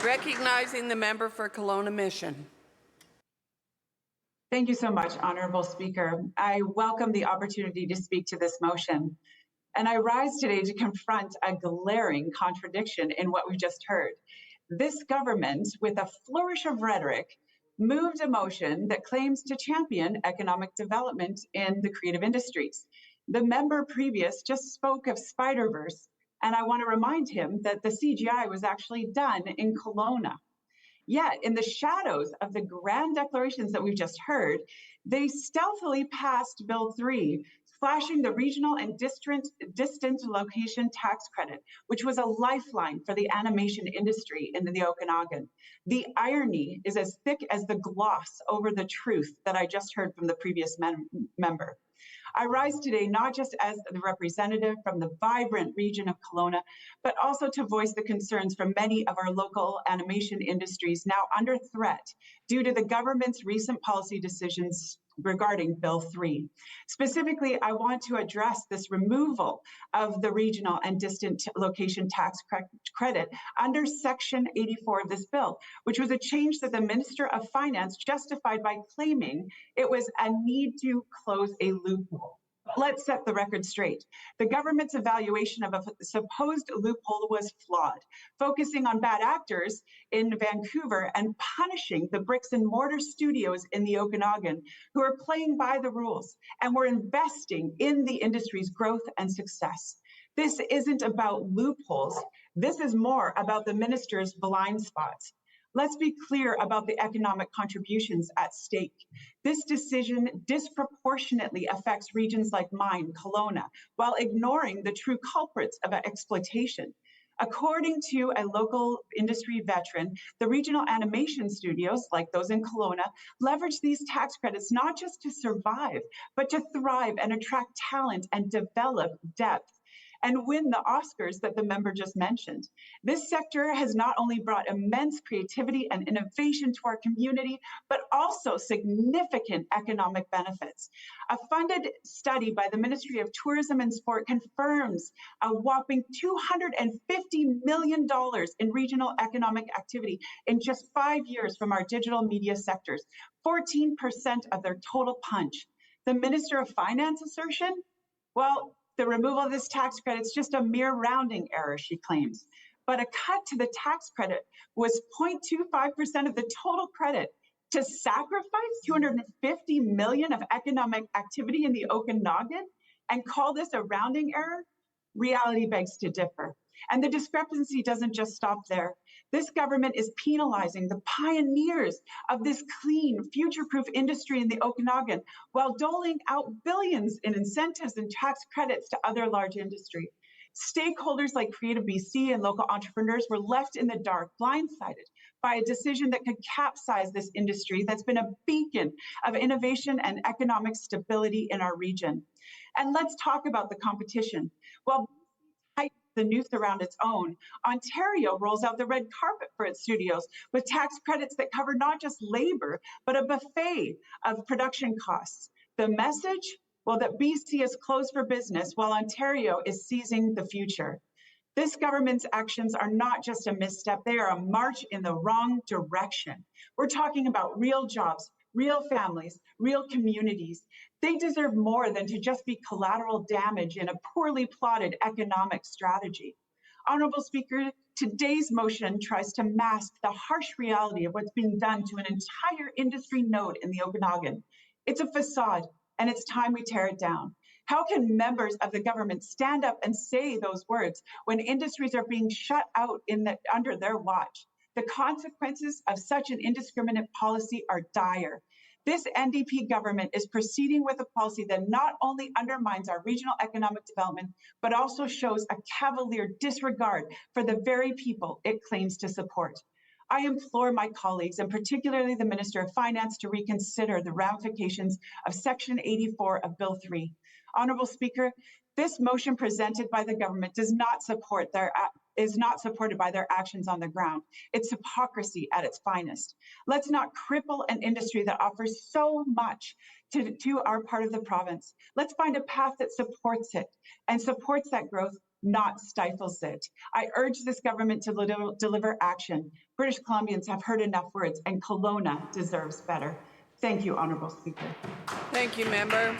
Recognizing the member for Kelowna Mission. Thank you so much, Honourable Speaker. I welcome the opportunity to speak to this motion. And I rise today to confront a glaring contradiction in what we just heard. This government, with a flourish of rhetoric, moved a motion that claims to champion economic development in the creative industries. The member previous just spoke of Spider-Verse, and I want to remind him that the CGI was actually done in Kelowna. Yet, in the shadows of the grand declarations that we've just heard, they stealthily passed Bill 3, slashing the regional and distant location tax credit, which was a lifeline for the animation industry in the Okanagan. The irony is as thick as the gloss over the truth that I just heard from the previous member. I rise today not just as the representative from the vibrant region of Kelowna, but also to voice the concerns from many of our local animation industries now under threat due to the government's recent policy decisions regarding Bill 3. Specifically, I want to address this removal of the regional and distant location tax credit under Section 84 of this bill, which was a change that the Minister of Finance justified by claiming it was a need to close a loophole. Let's set the record straight. The government's evaluation of a supposed loophole was flawed, focusing on bad actors in Vancouver and punishing the bricks and mortar studios in the Okanagan who are playing by the rules and were investing in the industry's growth and success. This isn't about loopholes. This is more about the minister's blind spots. Let's be clear about the economic contributions at stake. This decision disproportionately affects regions like mine, Kelowna, while ignoring the true culprits of exploitation. According to a local industry veteran, the regional animation studios, like those in Kelowna, leverage these tax credits not just to survive, but to thrive and attract talent and develop depth and win the Oscars that the member just mentioned. This sector has not only brought immense creativity and innovation to our community, but also significant economic benefits. A funded study by the Ministry of Tourism and Sport confirms a whopping $250 million in regional economic activity in just 5 years from our digital media sectors, 14% of their total punch. The Minister of Finance assertion? Well, the removal of this tax credit is just a mere rounding error, she claims. But a cut to the tax credit was 0.25% of the total credit. To sacrifice $250 million of economic activity in the Okanagan and call this a rounding error? Reality begs to differ. And the discrepancy doesn't just stop there. This government is penalizing the pioneers of this clean, future-proof industry in the Okanagan while doling out billions in incentives and tax credits to other large industry. Stakeholders like Creative BC and local entrepreneurs were left in the dark, blindsided by a decision that could capsize this industry that's been a beacon of innovation and economic stability in our region. And let's talk about the competition. Well, the noose around its own, Ontario rolls out the red carpet for its studios with tax credits that cover not just labor, but a buffet of production costs. The message? Well, that BC is closed for business while Ontario is seizing the future. This government's actions are not just a misstep, they are a march in the wrong direction. We're talking about real jobs, real families, real communities. They deserve more than to just be collateral damage in a poorly plotted economic strategy. Honourable Speaker, today's motion tries to mask the harsh reality of what's being done to an entire industry node in the Okanagan. It's a facade, and it's time we tear it down. How can members of the government stand up and say those words when industries are being shut out under their watch? The consequences of such an indiscriminate policy are dire. This NDP government is proceeding with a policy that not only undermines our regional economic development, but also shows a cavalier disregard for the very people it claims to support. I implore my colleagues, and particularly the Minister of Finance, to reconsider the ramifications of Section 84 of Bill 3. Honourable Speaker, this motion presented by the government is not supported by their actions on the ground. It's hypocrisy at its finest. Let's not cripple an industry that offers so much to our part of the province. Let's find a path that supports it and supports that growth not stifles it. I urge this government to deliver action. British Columbians have heard enough words, and Kelowna deserves better. Thank you, Honourable Speaker. Thank you, member.